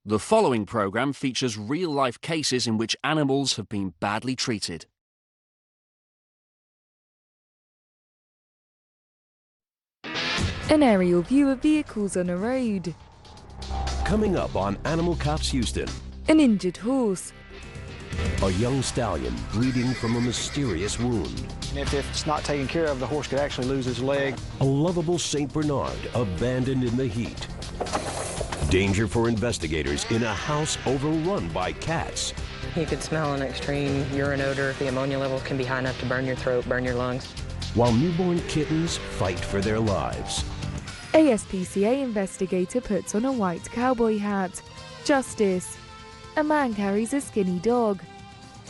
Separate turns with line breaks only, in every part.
The following programme features real-life cases in which animals have been badly treated.
An aerial view of vehicles on a road.
Coming up on Animal Cops Houston.
An injured horse.
A young stallion bleeding from a mysterious wound.
And if it's not taken care of, the horse could actually lose his leg.
A lovable St. Bernard abandoned in the heat. Danger for investigators in a house overrun by cats.
You could smell an extreme urine odor. The ammonia levels can be high enough to burn your throat, burn your lungs.
While newborn kittens fight for their lives.
ASPCA investigator puts on a white cowboy hat. Justice. A man carries a skinny dog.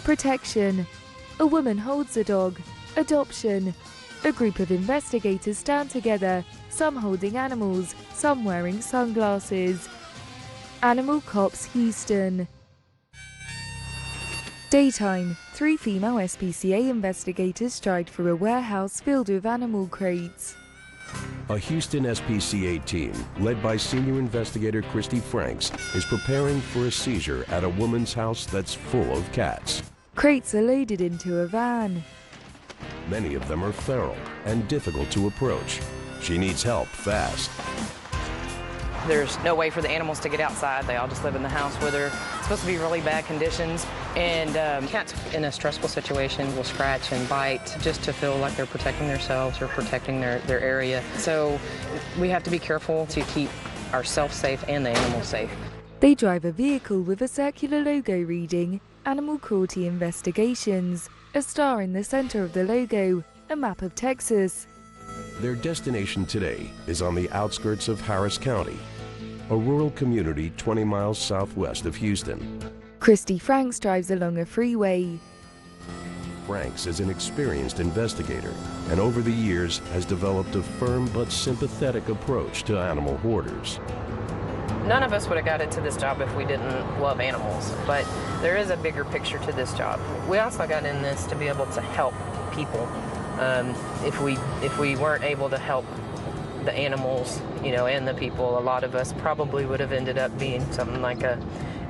Protection. A woman holds a dog. Adoption. A group of investigators stand together, some holding animals, some wearing sunglasses. Animal Cops Houston. Daytime. 3 female SPCA investigators stride through a warehouse filled with animal crates.
A Houston SPCA team, led by senior investigator Kristie Franks, is preparing for a seizure at a woman's house that's full of cats.
Crates are loaded into a van.
Many of them are feral and difficult to approach. She needs help fast.
There's no way for the animals to get outside. They all just live in the house with her. It's supposed to be really bad conditions. And cats in a stressful situation will scratch and bite just to feel like they're protecting themselves or protecting their area. So we have to be careful to keep ourselves safe and the animals safe.
They drive a vehicle with a circular logo reading Animal Cruelty Investigations. A star in the center of the logo, a map of Texas.
Their destination today is on the outskirts of Harris County, a rural community 20 miles southwest of Houston.
Kristie Franks drives along a freeway.
Franks is an experienced investigator and over the years has developed a firm but sympathetic approach to animal hoarders.
None of us would have got into this job if we didn't love animals, but there is a bigger picture to this job. We also got in this to be able to help people. If we weren't able to help the animals, and the people, a lot of us probably would have ended up being something like a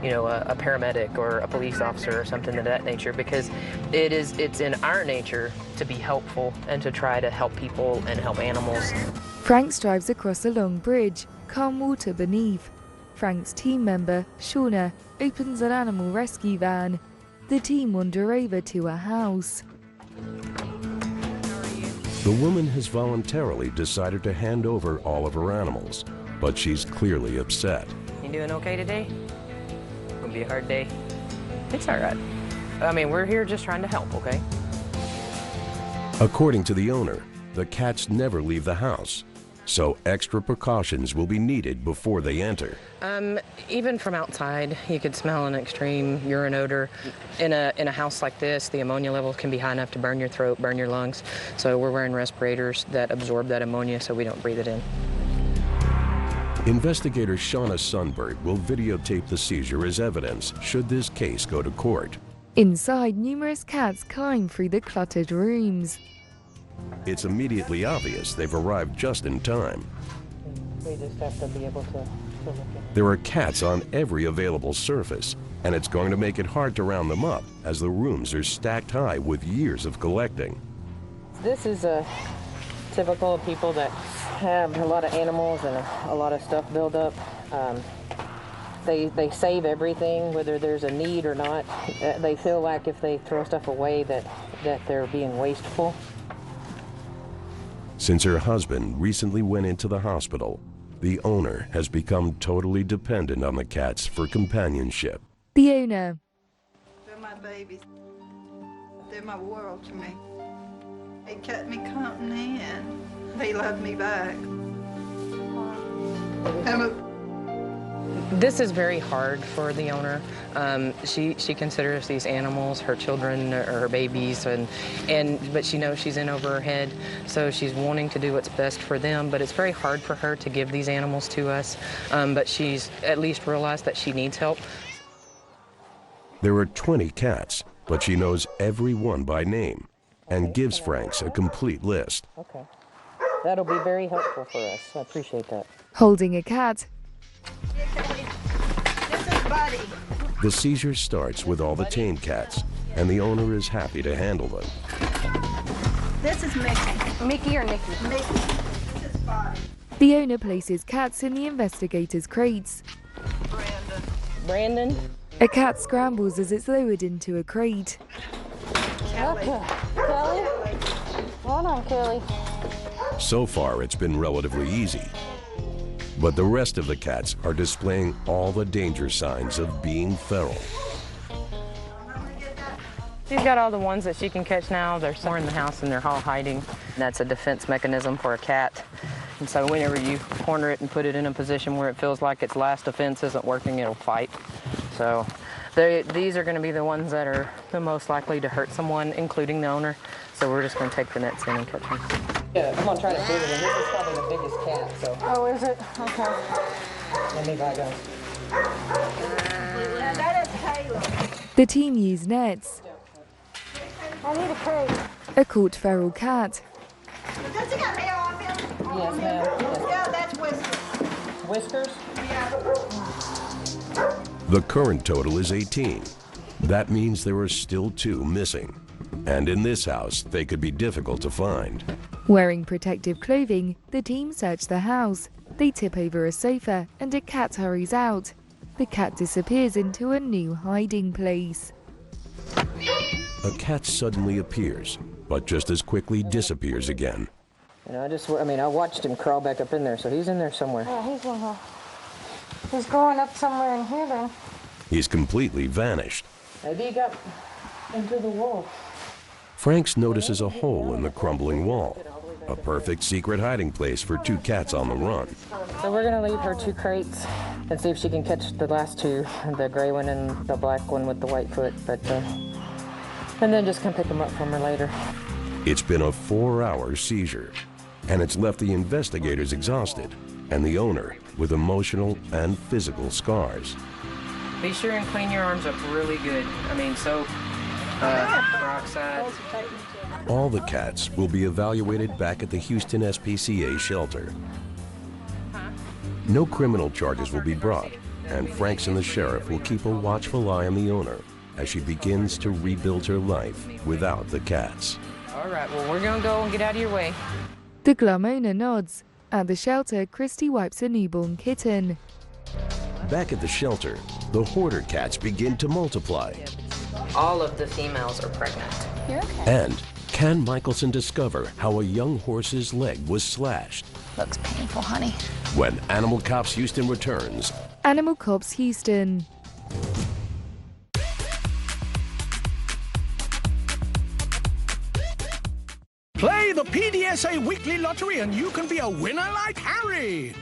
paramedic or a police officer or something of that nature, because it's in our nature to be helpful and to try to help people and help animals.
Franks drives across a long bridge, calm water beneath. Frank's team member, Shauna, opens an animal rescue van. The team wander over to a house.
The woman has voluntarily decided to hand over all of her animals, but she's clearly upset.
You doing okay today? Gonna be a hard day. It's all right. I mean, we're here just trying to help, okay?
According to the owner, the cats never leave the house, so extra precautions will be needed before they enter.
Even from outside, you could smell an extreme urine odor. In a house like this, the ammonia levels can be high enough to burn your throat, burn your lungs. So we're wearing respirators that absorb that ammonia so we don't breathe it in.
Investigator Shauna Sundberg will videotape the seizure as evidence should this case go to court.
Inside, numerous cats climb through the cluttered rooms.
It's immediately obvious they've arrived just in time.
We just have to be able to look at.
There are cats on every available surface, and it's going to make it hard to round them up as the rooms are stacked high with years of collecting.
This is typical of people that have a lot of animals and a lot of stuff built up. They save everything, whether there's a need or not. They feel like if they throw stuff away that they're being wasteful.
Since her husband recently went into the hospital, the owner has become totally dependent on the cats for companionship.
The owner.
They're my babies. They're my world to me. They kept me company and they love me back.
This is very hard for the owner. She considers these animals her children or her babies, but she knows she's in over her head, so she's wanting to do what's best for them, but it's very hard for her to give these animals to us, but she's at least realized that she needs help.
There are 20 cats, but she knows every one by name and gives Franks a complete list.
Okay. That'll be very helpful for us. I appreciate that.
Holding a cat.
This is Buddy.
The seizure starts with all the tame cats, and the owner is happy to handle them.
This is Mickey.
Mickey or Nikki?
Mickey. This is Buddy.
The owner places cats in the investigators' crates.
Brandon?
A cat scrambles as it's lowered into a crate.
Kelly.
Kelly? Hold on, Kelly.
So far, it's been relatively easy. But the rest of the cats are displaying all the danger signs of being feral.
She's got all the ones that she can catch now. They're somewhere in the house and they're all hiding. That's a defense mechanism for a cat. And so whenever you corner it and put it in a position where it feels like its last defense isn't working, it'll fight. So these are going to be the ones that are the most likely to hurt someone, including the owner. So we're just going to take the nets in and catch them. Yeah, I'm going to try to fit it in. This is probably the biggest cat, so
Oh, is it? Okay.
let me back up.
Now that is Caleb.
The team use nets.
I need a crate.
A caught feral cat.
Does he got hair on him?
Yes, ma'am.
Yeah, that's Whiskers.
Whiskers?
The current total is 18. That means there are still 2 missing. And in this house, they could be difficult to find.
Wearing protective clothing, the team search the house. They tip over a sofa and a cat hurries out. The cat disappears into a new hiding place.
A cat suddenly appears, but just as quickly disappears again.
You know, I watched him crawl back up in there, so he's in there somewhere.
Yeah, he's in here. He's going up somewhere in here then.
He's completely vanished.
Maybe he got into the wall.
Franks notices a hole in the crumbling wall, a perfect secret hiding place for 2 cats on the run.
So we're going to leave her 2 crates and see if she can catch the last 2, the gray one and the black one with the white foot. And then just come pick them up from her later.
It's been a 4-hour seizure, and it's left the investigators exhausted and the owner with emotional and physical scars.
Be sure and clean your arms up really good. I mean, soap, peroxide.
All the cats will be evaluated back at the Houston SPCA shelter. No criminal charges will be brought, and Franks and the sheriff will keep a watchful eye on the owner as she begins to rebuild her life without the cats.
All right, well, we're going to go and get out of your way.
The glum owner nods. At the shelter, Kristie wipes a newborn kitten.
Back at the shelter, the hoarder cats begin to multiply.
All of the females are pregnant.
You're okay.
And can Michielson discover how a young horse's leg was slashed?
Looks painful, honey.
When Animal Cops Houston returns,
Animal Cops Houston.
Play the PDSA Weekly Lottery and you can be a winner like Harry.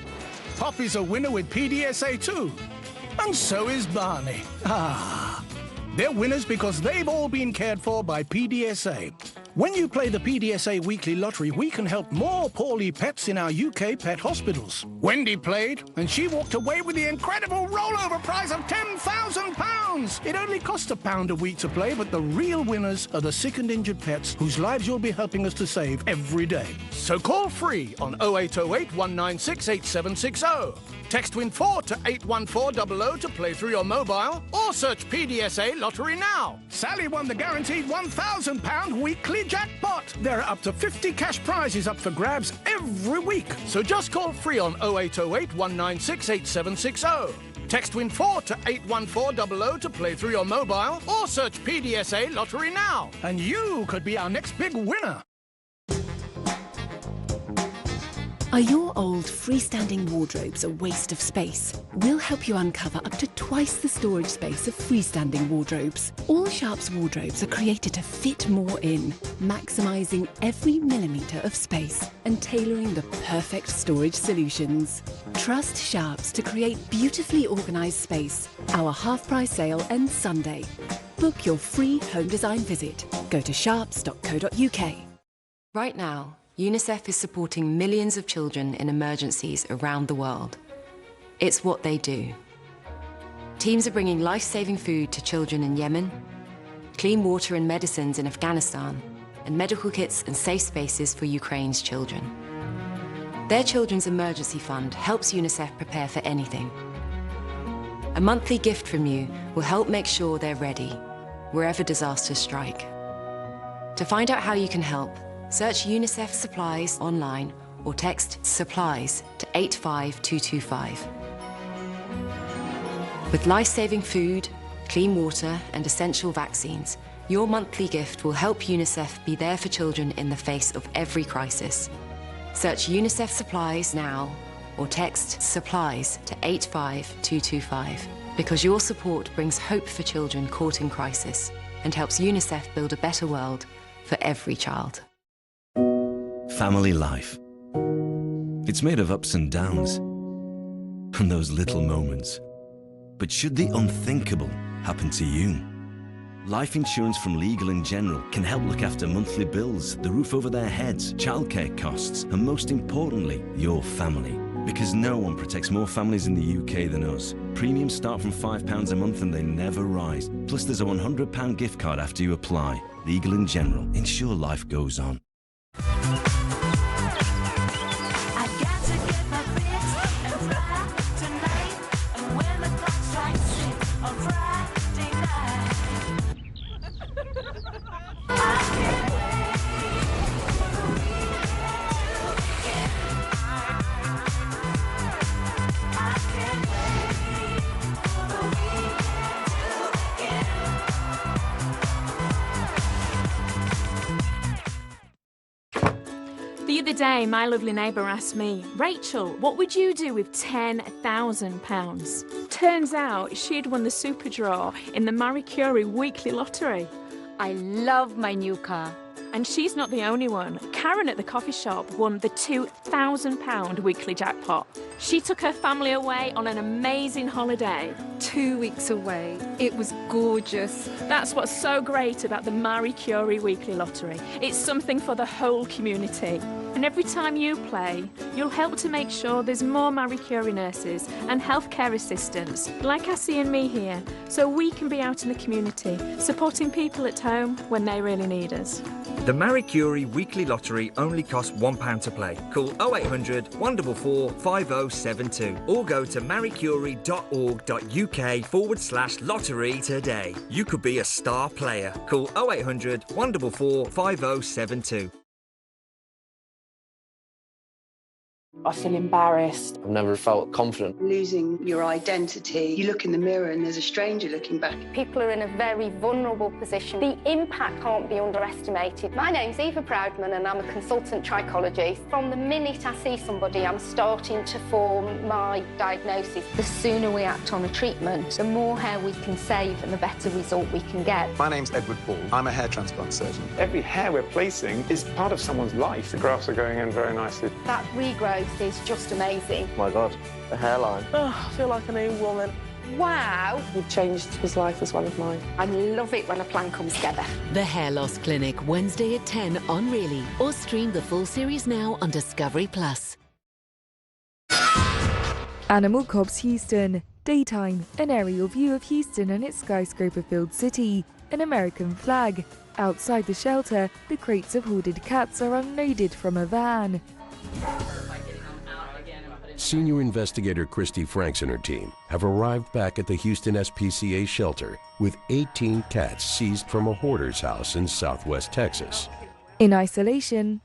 Poppy's a winner with PDSA too. And so is Barney. They're winners because they've all been cared for by PDSA. When you play the PDSA Weekly Lottery, we can help more poorly pets in our UK pet hospitals. Wendy played, and she walked away with the incredible rollover prize of £10,000. It only costs £1 a week to play, but the real winners are the sick and injured pets whose lives you'll be helping us to save every day. So call free on 0808 196 8760. Text WIN4 to 81400 to play through your mobile, or search PDSA Lottery now. Sally won the guaranteed £1,000 weekly jackpot. There are up to 50 cash prizes up for grabs every week. So just call free on 0808 196 8760. Text WIN4 to 81400 to play through your mobile, or search PDSA Lottery now. And you could be our next big winner.
Are your old freestanding wardrobes a waste of space? We'll help you uncover up to twice the storage space of freestanding wardrobes. All Sharp's wardrobes are created to fit more in, maximising every millimetre of space and tailoring the perfect storage solutions. Trust Sharp's to create beautifully organised space. Our half-price sale ends Sunday. Book your free home design visit. Go to sharps.co.uk.
Right now, UNICEF is supporting millions of children in emergencies around the world. It's what they do. Teams are bringing life-saving food to children in Yemen, clean water and medicines in Afghanistan, and medical kits and safe spaces for Ukraine's children. Their Children's Emergency Fund helps UNICEF prepare for anything. A monthly gift from you will help make sure they're ready, wherever disasters strike. To find out how you can help, search UNICEF Supplies online or text SUPPLIES to 85225. With life-saving food, clean water and essential vaccines, your monthly gift will help UNICEF be there for children in the face of every crisis. Search UNICEF Supplies now or text SUPPLIES to 85225, because your support brings hope for children caught in crisis and helps UNICEF build a better world for every child.
Family life. It's made of ups and downs and those little moments. But should the unthinkable happen to you? Life insurance from Legal & General can help look after monthly bills, the roof over their heads, childcare costs, and most importantly, your family. Because no one protects more families in the UK than us. Premiums start from £5 a month and they never rise. Plus there's a £100 gift card after you apply. Legal & General. Ensure life goes on.
The other day, my lovely neighbour asked me, Rachel, what would you do with £10,000? Turns out she had won the super draw in the Marie Curie weekly lottery.
I love my new car.
And she's not the only one. Karen at the coffee shop won the £2,000 weekly jackpot. She took her family away on an amazing holiday.
2 weeks away. It was gorgeous.
That's what's so great about the Marie Curie weekly lottery. It's something for the whole community. And every time you play, you'll help to make sure there's more Marie Curie nurses and healthcare assistants, like Cassie and me here, so we can be out in the community, supporting people at home when they really need us.
The Marie Curie weekly lottery only costs £1 to play. Call 0800 144 5072 or go to mariecurie.org.uk/lottery today. You could be a star player. Call 0800 144 5072.
I feel embarrassed.
I've never felt confident.
Losing your identity. You look in the mirror and there's a stranger looking back.
People are in a very vulnerable position. The impact can't be underestimated. My name's Eva Proudman and I'm a consultant trichologist. From the minute I see somebody, I'm starting to form my diagnosis. The sooner we act on a treatment, the more hair we can save and the better result we can get.
My name's Edward Ball. I'm a hair transplant surgeon.
Every hair we're placing is part of someone's life. The grafts are going in very nicely.
That regrowth is just amazing.
Oh my God, the hairline.
Oh, I feel like a new woman.
Wow.
It changed his life as well as mine.
I love it when a plan comes together.
The Hair Loss Clinic, Wednesday at 10 on Really, or stream the full series now on Discovery+.
Animal Cops Houston. Daytime, an aerial view of Houston and its skyscraper-filled city. An American flag. Outside the shelter, the crates of hoarded cats are unloaded from a van.
Senior investigator Kristie Franks and her team have arrived back at the Houston SPCA shelter with 18 cats seized from a hoarder's house in southwest Texas.
In isolation,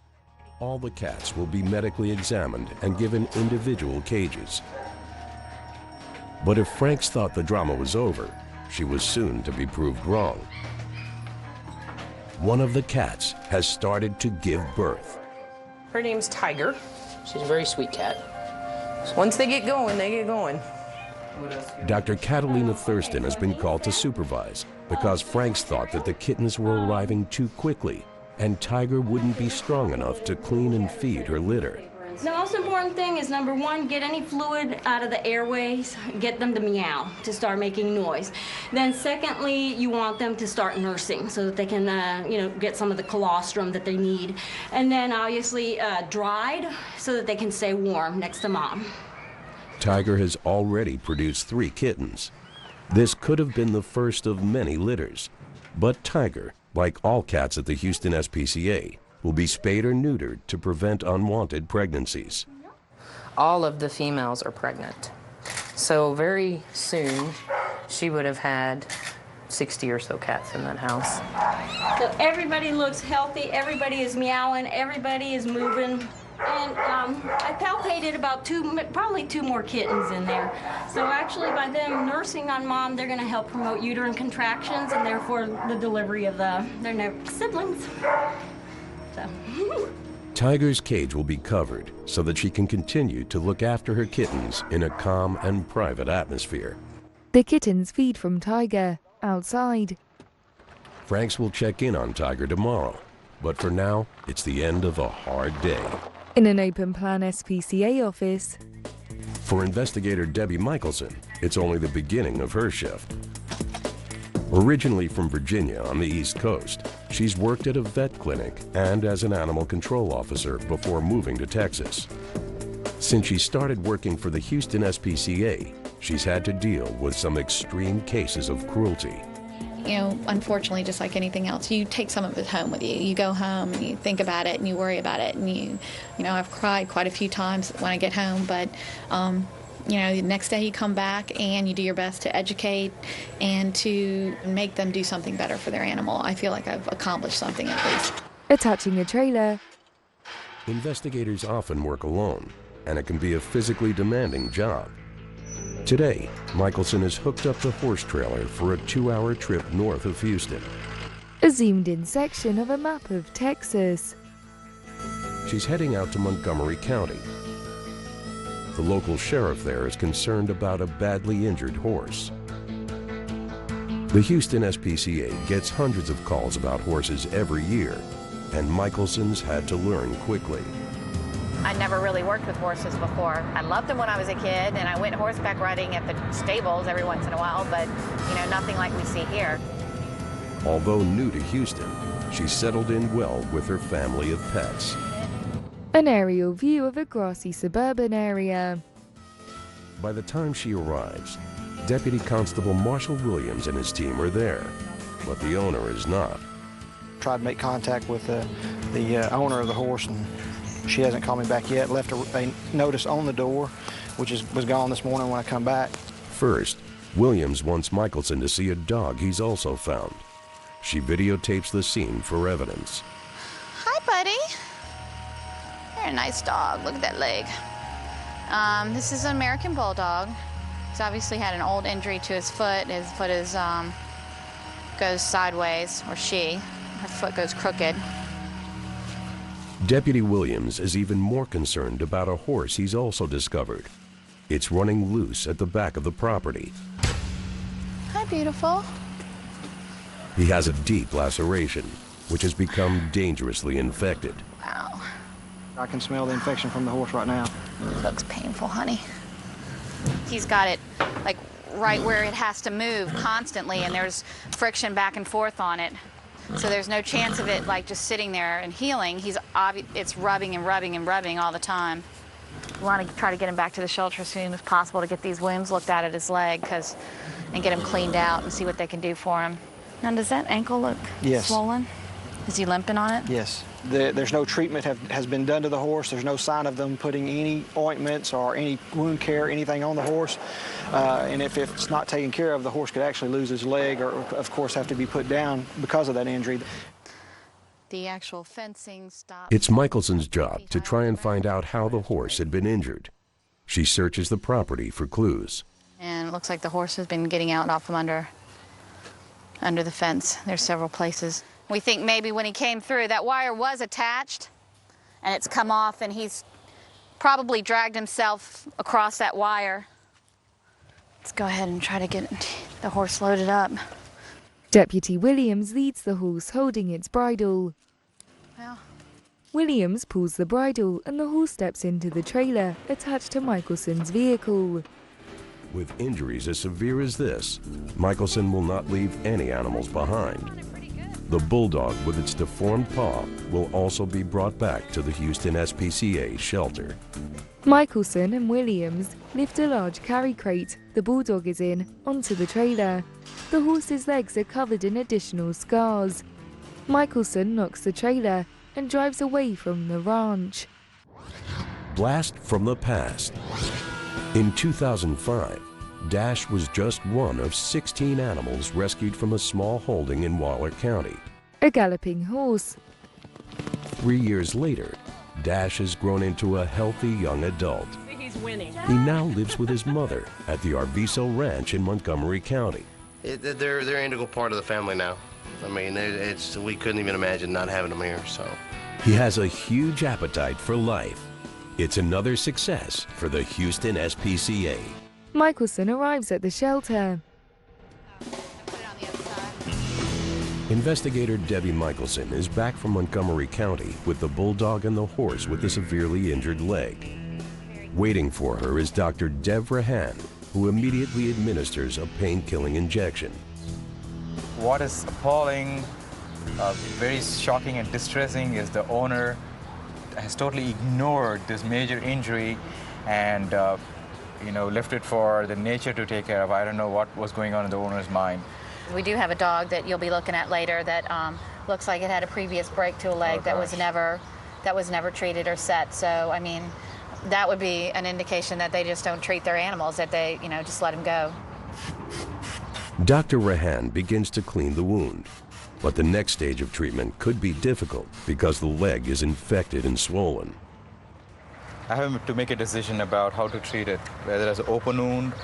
all the cats will be medically examined and given individual cages. But if Franks thought the drama was over, she was soon to be proved wrong. One of the cats has started to give birth.
Her name's Tiger. She's a very sweet cat. So once they get going, they get going.
Dr. Catalina Thurston has been called to supervise because Franks thought that the kittens were arriving too quickly and Tiger wouldn't be strong enough to clean and feed her litter.
The most important thing is, number one, get any fluid out of the airways, get them to meow, to start making noise. Then secondly, you want them to start nursing so that they can, get some of the colostrum that they need. And then obviously dried so that they can stay warm next to mom.
Tiger has already produced 3 kittens. This could have been the first of many litters. But Tiger, like all cats at the Houston SPCA, will be spayed or neutered to prevent unwanted pregnancies.
All of the females are pregnant. So very soon, she would have had 60 or so cats in that house.
So everybody looks healthy, everybody is meowing, everybody is moving. And I palpated about probably two more kittens in there. So actually by them nursing on Mom, they're gonna help promote uterine contractions and therefore the delivery of their next siblings. So.
Tiger's cage will be covered so that she can continue to look after her kittens in a calm and private atmosphere.
The kittens feed from Tiger outside.
Franks will check in on Tiger tomorrow, but for now, it's the end of a hard day.
In an open-plan SPCA office.
For investigator Debbie Michielson, it's only the beginning of her shift. Originally from Virginia on the East Coast, she's worked at a vet clinic and as an animal control officer before moving to Texas. Since she started working for the Houston SPCA, she's had to deal with some extreme cases of cruelty.
You know, unfortunately, just like anything else, you take some of it home with you. You go home and you think about it and you worry about it. And you know, I've cried quite a few times when I get home, but you know, the next day you come back and you do your best to educate and to make them do something better for their animal. I feel like I've accomplished something at least.
Attaching a trailer.
Investigators often work alone, and it can be a physically demanding job. Today, Michielson has hooked up the horse trailer for a 2-hour trip north of Houston.
A zoomed-in section of a map of Texas.
She's heading out to Montgomery County. The local sheriff there is concerned about a badly injured horse. The Houston SPCA gets hundreds of calls about horses every year, and Michielson's had to learn quickly.
I never really worked with horses before. I loved them when I was a kid, and I went horseback riding at the stables every once in a while, but you know, nothing like we see here.
Although new to Houston, she's settled in well with her family of pets.
An aerial view of a grassy suburban area.
By the time she arrives, Deputy Constable Marshall Williams and his team are there, but the owner is not.
Tried to make contact with the owner of the horse, and she hasn't called me back yet. Left a notice on the door, which was gone this morning when I come back.
First, Williams wants Michielson to see a dog he's also found. She videotapes the scene for evidence.
Hi, buddy. You're a nice dog. Look at that leg. This is an American Bulldog. He's obviously had an old injury to his foot. His foot is goes sideways, or her foot goes crooked.
Deputy Williams is even more concerned about a horse he's also discovered. It's running loose at the back of the property.
Hi, beautiful.
He has a deep laceration, which has become dangerously infected.
Wow.
I can smell the infection from the horse right now.
Looks painful, honey. He's got it like right where it has to move constantly, and there's friction back and forth on it. So there's no chance of it like just sitting there and healing. It's rubbing and rubbing and rubbing all the time. We want to try to get him back to the shelter as soon as possible to get these wounds looked at his leg and get him cleaned out and see what they can do for him. Now, does that ankle look swollen? Is he limping on it?
Yes. There's no treatment has been done to the horse. There's no sign of them putting any ointments or any wound care, anything on the horse. And if it's not taken care of, the horse could actually lose his leg or, of course, have to be put down because of that injury.
The actual fencing stopped.
It's Michielson's job to try and find out how the horse had been injured. She searches the property for clues.
And it looks like the horse has been getting out off from under the fence. There's several places. We think maybe when he came through, that wire was attached, and it's come off, and he's probably dragged himself across that wire. Let's go ahead and try to get the horse loaded up.
Deputy Williams leads the horse holding its bridle.
Well.
Williams pulls the bridle and the horse steps into the trailer attached to Michielson's vehicle.
With injuries as severe as this, Michielson will not leave any animals behind. The bulldog with its deformed paw will also be brought back to the Houston SPCA shelter.
Michielson and Williams lift a large carry crate the bulldog is in onto the trailer. The horse's legs are covered in additional scars. Michielson knocks the trailer and drives away from the ranch.
Blast from the past. In 2005, Dash was just one of 16 animals rescued from a small holding in Waller County.
A galloping horse.
3 years later, Dash has grown into a healthy young adult.
He's winning.
He now lives with his mother at the Arviso Ranch in Montgomery County.
They're an integral part of the family now. I mean, we couldn't even imagine not having them here, so.
He has a huge appetite for life. It's another success for the Houston SPCA.
Michielson arrives at the shelter.
Investigator Debbie Michielson is back from Montgomery County with the bulldog and the horse with the severely injured leg. Waiting for her is Dr. Dev Rahan, who immediately administers a pain-killing injection.
What is appalling, very shocking and distressing is the owner has totally ignored this major injury and left it for the nature to take care of. I don't know what was going on in the owner's mind.
We do have a dog that you'll be looking at later that looks like it had a previous break to a leg that was never treated or set. So, I mean, that would be an indication that they just don't treat their animals, that they, just let them go.
Dr. Rahan begins to clean the wound, but the next stage of treatment could be difficult because the leg is infected and swollen.
I have to make a decision about how to treat it, whether it's an open wound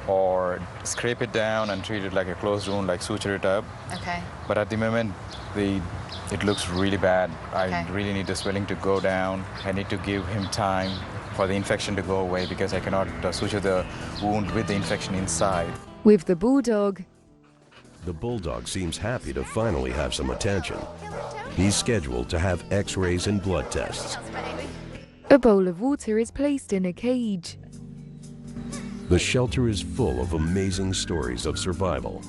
or scrape it down and treat it like a closed wound, like suture it up.
Okay.
But at the moment, it looks really bad. Okay. I really need the swelling to go down. I need to give him time for the infection to go away because I cannot suture the wound with the infection inside.
With the bulldog.
The bulldog seems happy to finally have some attention. He's scheduled to have x-rays and blood tests.
A bowl of water is placed in a cage.
The shelter is full of amazing stories of survival.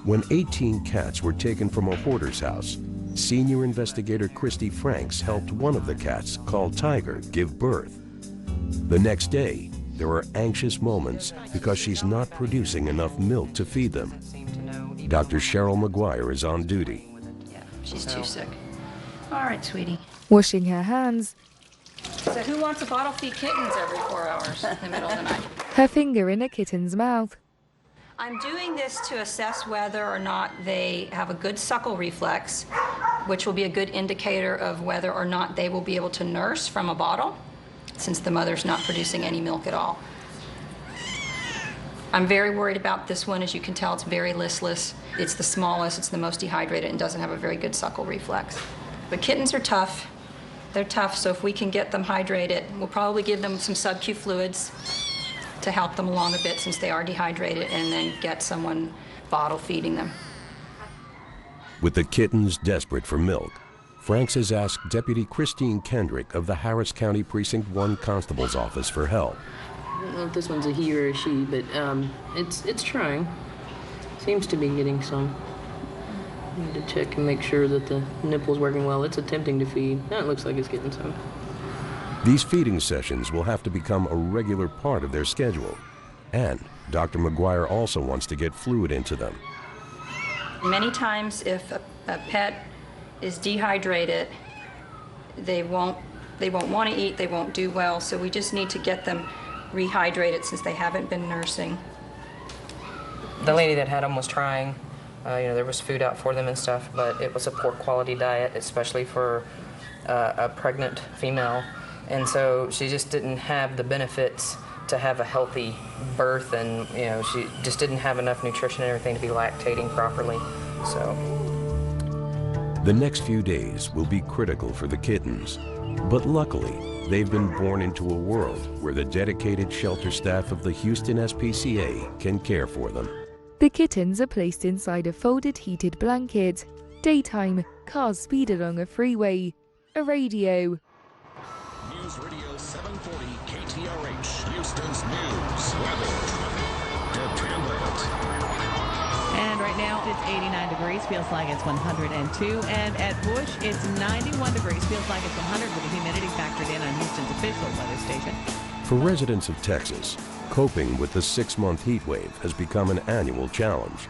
When 18 cats were taken from a hoarder's house, senior investigator Kristie Franks helped one of the cats, called Tiger, give birth. The next day, there are anxious moments because she's not producing enough milk to feed them. Dr. Cheryl McGuire is on duty.
Yeah, she's too sick. All right, sweetie.
Washing her hands.
So who wants a bottle feed kittens every 4 hours in the middle of the night?
Her finger in a kitten's mouth.
I'm doing this to assess whether or not they have a good suckle reflex, which will be a good indicator of whether or not they will be able to nurse from a bottle, since the mother's not producing any milk at all. I'm very worried about this one. As you can tell, it's very listless. It's the smallest, it's the most dehydrated, and doesn't have a very good suckle reflex. But kittens are tough. They're tough, so if we can get them hydrated, we'll probably give them some sub-Q fluids to help them along a bit since they are dehydrated, and then get someone bottle feeding them.
With the kittens desperate for milk, Franks has asked Deputy Christine Kendrick of the Harris County Precinct 1 Constable's Office for help.
I don't know if this one's a he or a she, but it's trying. Seems to be getting some. Need to check and make sure that the nipple's working well. It's attempting to feed. Yeah, it looks like it's getting some.
These feeding sessions will have to become a regular part of their schedule. And Dr. McGuire also wants to get fluid into them.
Many times if a pet is dehydrated, they won't want to eat, they won't do well, so we just need to get them rehydrated since they haven't been nursing.
The lady that had them was trying. There was food out for them and stuff, but it was a poor quality diet, especially for a pregnant female. And so she just didn't have the benefits to have a healthy birth, and she just didn't have enough nutrition and everything to be lactating properly. So
the next few days will be critical for the kittens, but luckily they've been born into a world where the dedicated shelter staff of the Houston SPCA can care for them.
The kittens are placed inside a folded heated blanket. Daytime, cars speed along a freeway. A radio.
News Radio 740 KTRH, Houston's news, weather, dependent.
And right now it's 89 degrees, feels like it's 102. And at Bush, it's 91 degrees, feels like it's 100 with the humidity factored in on Houston's official weather station.
For residents of Texas, coping with the 6-month heat wave has become an annual challenge.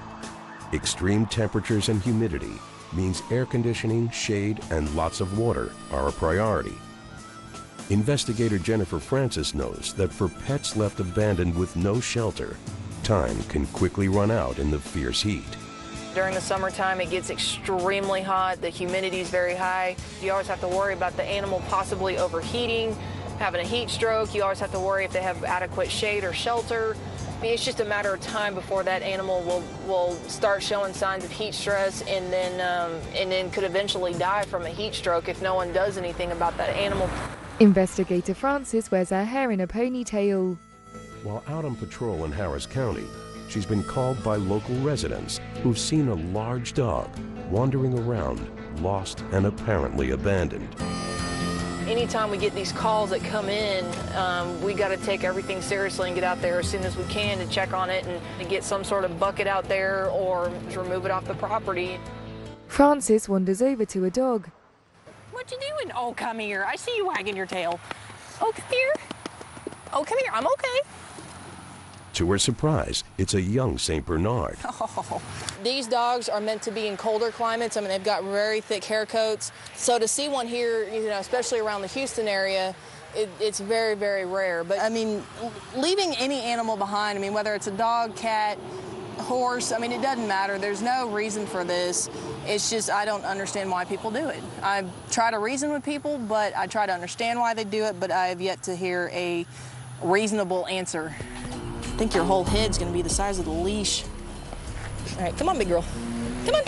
Extreme temperatures and humidity means air conditioning, shade, and lots of water are a priority. Investigator Jennifer Francis knows that for pets left abandoned with no shelter, time can quickly run out in the fierce heat.
During the summertime, it gets extremely hot. The humidity is very high. You always have to worry about the animal possibly overheating, having a heat stroke. You always have to worry if they have adequate shade or shelter. I mean, it's just a matter of time before that animal will start showing signs of heat stress and then could eventually die from a heat stroke if no one does anything about that animal.
Investigator Frances wears her hair in a ponytail.
While out on patrol in Harris County, she's been called by local residents who've seen a large dog wandering around, lost and apparently abandoned.
Anytime we get these calls that come in, we got to take everything seriously and get out there as soon as we can to check on it and to get some sort of bucket out there or remove it off the property.
Frances wanders over to a dog.
What you doing? Oh, come here. I see you wagging your tail. Oh, come here. Oh, come here. I'm okay.
To her surprise, it's a young St. Bernard.
Oh. These dogs are meant to be in colder climates. I mean, they've got very thick hair coats. So to see one here, you know, especially around the Houston area, it's very, very rare. But I mean, leaving any animal behind, I mean, whether it's a dog, cat, horse, I mean, it doesn't matter. There's no reason for this. It's just I don't understand why people do it. I try to reason with people, but I try to understand why they do it, but I have yet to hear a reasonable answer. I think your whole head's gonna be the size of the leash. All right, come on, big girl. Come on.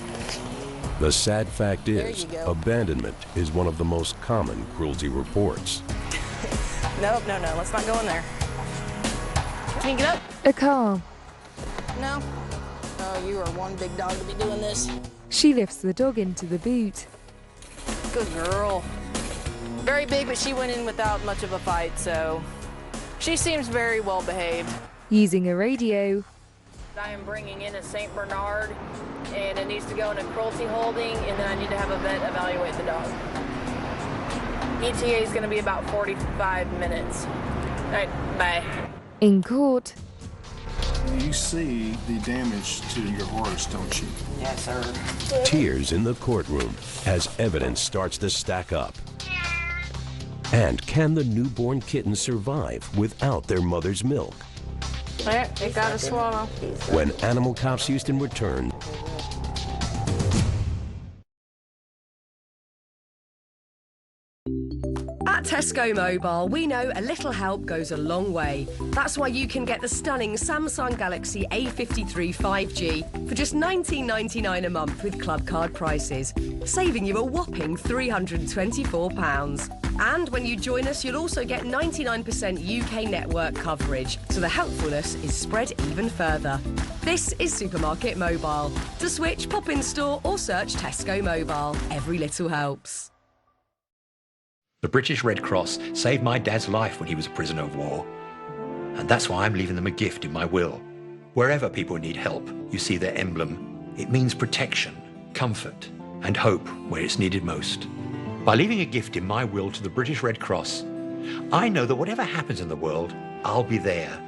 The sad fact is, abandonment is one of the most common cruelty reports.
Nope, no, let's not go in there. Can you get up?
A car.
No. Oh, you are one big dog to be doing this.
She lifts the dog into the boot.
Good girl. Very big, but she went in without much of a fight, so she seems very well behaved.
Using a radio.
I am bringing in a St. Bernard, and it needs to go in a cruelty holding, and then I need to have a vet evaluate the dog. ETA is going to be about 45 minutes. All right, bye.
In court.
You see the damage to your horse, don't you?
Yes, sir.
Tears in the courtroom as evidence starts to stack up. And can the newborn kittens survive without their mother's milk?
It got to swallow.
When Animal Cops Houston return,
At Tesco Mobile, we know a little help goes a long way. That's why you can get the stunning Samsung Galaxy A53 5G for just $19.99 a month with club card prices, saving you a whopping £324. And when you join us, you'll also get 99% UK network coverage, so the helpfulness is spread even further. This is Supermarket Mobile. To switch, pop in store or search Tesco Mobile. Every little helps.
The British Red Cross saved my dad's life when he was a prisoner of war. And that's why I'm leaving them a gift in my will. Wherever people need help, you see their emblem. It means protection, comfort, and hope where it's needed most. By leaving a gift in my will to the British Red Cross, I know that whatever happens in the world, I'll be there.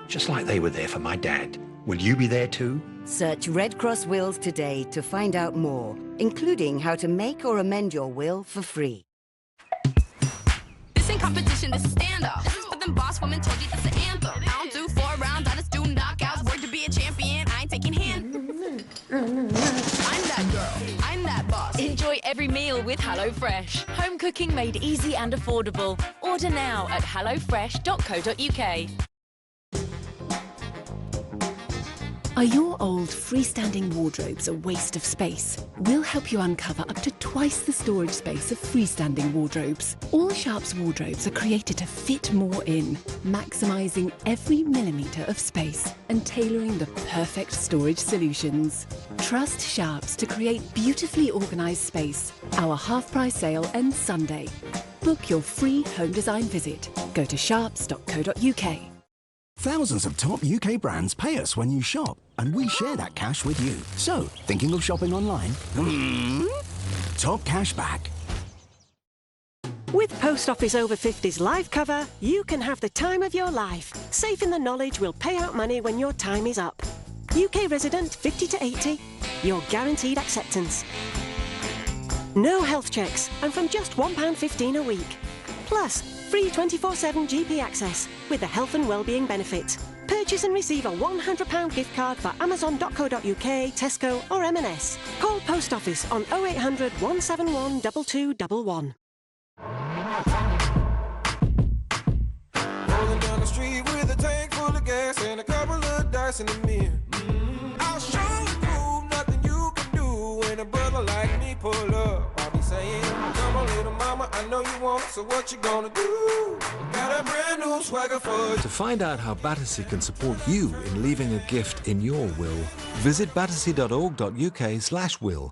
Just like they were there for my dad. Will you be there too?
Search Red Cross Wills today to find out more, including how to make or amend your will for free.
This ain't competition, this is stand-up. This is for them boss women told you this is an anthem. I don't do 4 rounds, I just do knockouts. Word to be a champion, I ain't taking hands. I'm that girl, I'm that boss.
Enjoy every meal with HelloFresh. Home cooking made easy and affordable. Order now at hellofresh.co.uk.
Are your old freestanding wardrobes a waste of space? We'll help you uncover up to twice the storage space of freestanding wardrobes. All Sharp's wardrobes are created to fit more in, maximising every millimetre of space and tailoring the perfect storage solutions. Trust Sharp's to create beautifully organised space. Our half-price sale ends Sunday. Book your free home design visit. Go to sharps.co.uk.
Thousands of top UK brands pay us when you shop, and we share that cash with you. So, thinking of shopping online? Top cash back.
With Post Office Over 50s life cover, you can have the time of your life, safe in the knowledge we'll pay out money when your time is up. UK resident 50 to 80, you're guaranteed acceptance. No health checks, and from just £1.15 a week. Plus, free 24/7 GP access with the health and wellbeing benefit. Purchase and receive a £100 gift card for amazon.co.uk, Tesco or M&S. Call Post Office on 0800 171 2211.
Rolling down the street with a tank full of gas and a couple of dice in the mirror. I'll show you prove nothing you can do when a brother like me pull up. I'll be saying, come on little mama, I know you want it, so what you gonna do? Got a brand new swagger for you.
To find out how Battersea can support you in leaving a gift in your will, visit battersea.org.uk/will.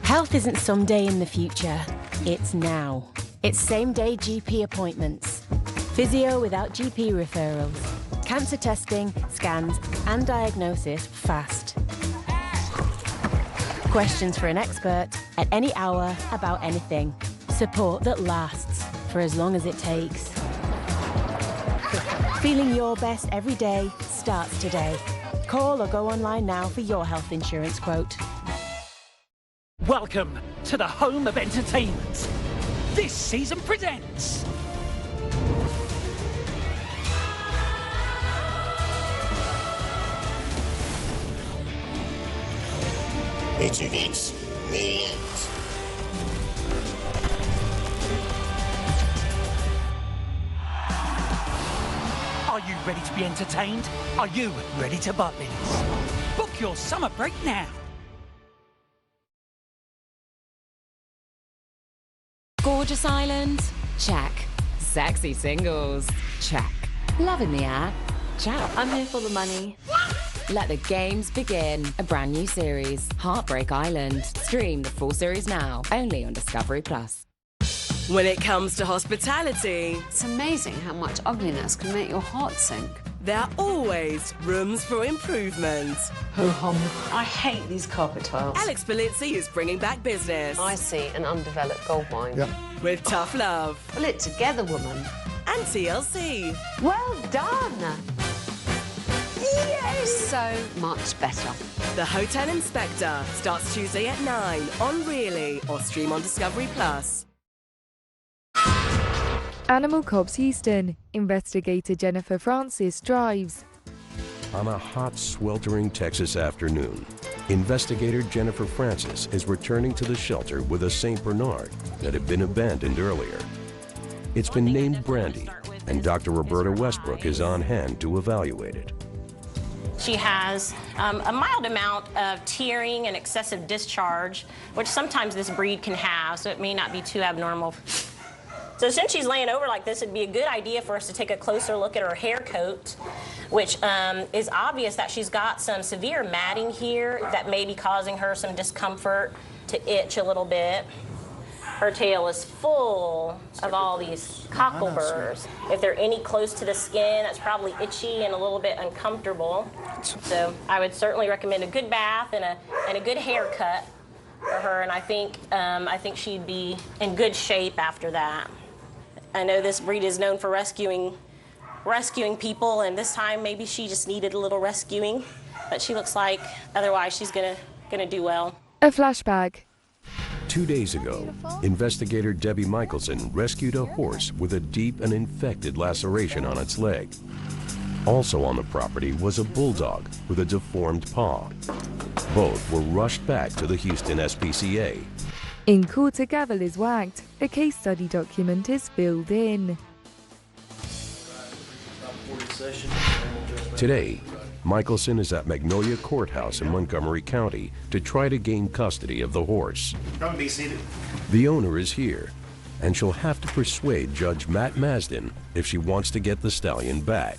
Health isn't someday in the future, it's now. It's same-day GP appointments. Physio without GP referrals. Cancer testing, scans and diagnosis fast. Questions for an expert at any hour about anything. Support that lasts for as long as it takes. Feeling your best every day starts today. Call or go online now for your health insurance quote.
Welcome to the home of entertainment. This season presents...
It hits millions.
Are you ready to be entertained? Are you ready to Butlins? Book your summer break now.
Gorgeous island? Check. Sexy singles? Check. Love in the air? Check. I'm here for the money. Let the games begin. A brand new series, Heartbreak Island. Stream the full series now, only on Discovery Plus.
When it comes to hospitality,
it's amazing how much ugliness can make your heart sink.
There are always rooms for improvement.
Ho-hum. I hate these carpet tiles.
Alex Belizzi is bringing back business.
I see an undeveloped gold mine.
Yep. With tough love.
Pull it together, woman.
And TLC.
Well done. Yes! So much better.
The Hotel Inspector starts Tuesday at 9 on Really or stream on Discovery Plus.
Animal Cops Houston. Investigator Jennifer Francis drives.
On a hot, sweltering Texas afternoon, investigator Jennifer Francis is returning to the shelter with a St. Bernard that had been abandoned earlier. It's been named Brandy, and Dr. Roberta Westbrook is on hand to evaluate it.
She has a mild amount of tearing and excessive discharge, which sometimes this breed can have, so it may not be too abnormal. So since she's laying over like this, it'd be a good idea for us to take a closer look at her hair coat, which is obvious that she's got some severe matting here that may be causing her some discomfort, to itch a little bit. Her tail is full of all these cockle burrs. If they're any close to the skin, that's probably itchy and a little bit uncomfortable. So I would certainly recommend a good bath and a good haircut for her, and I think she'd be in good shape after that. I know this breed is known for rescuing people, and this time maybe she just needed a little rescuing, but she looks like otherwise she's gonna do well.
A flashback.
2 days ago, investigator Debbie Michielson rescued a horse with a deep and infected laceration on its leg. Also on the property was a bulldog with a deformed paw. Both were rushed back to the Houston SPCA.
In court, a gavel is whacked. A case study document is filled in.
Today, Michielson is at Magnolia Courthouse in Montgomery County to try to gain custody of the horse.
Come be seated.
The owner is here, and she'll have to persuade Judge Matt Masden if she wants to get the stallion back.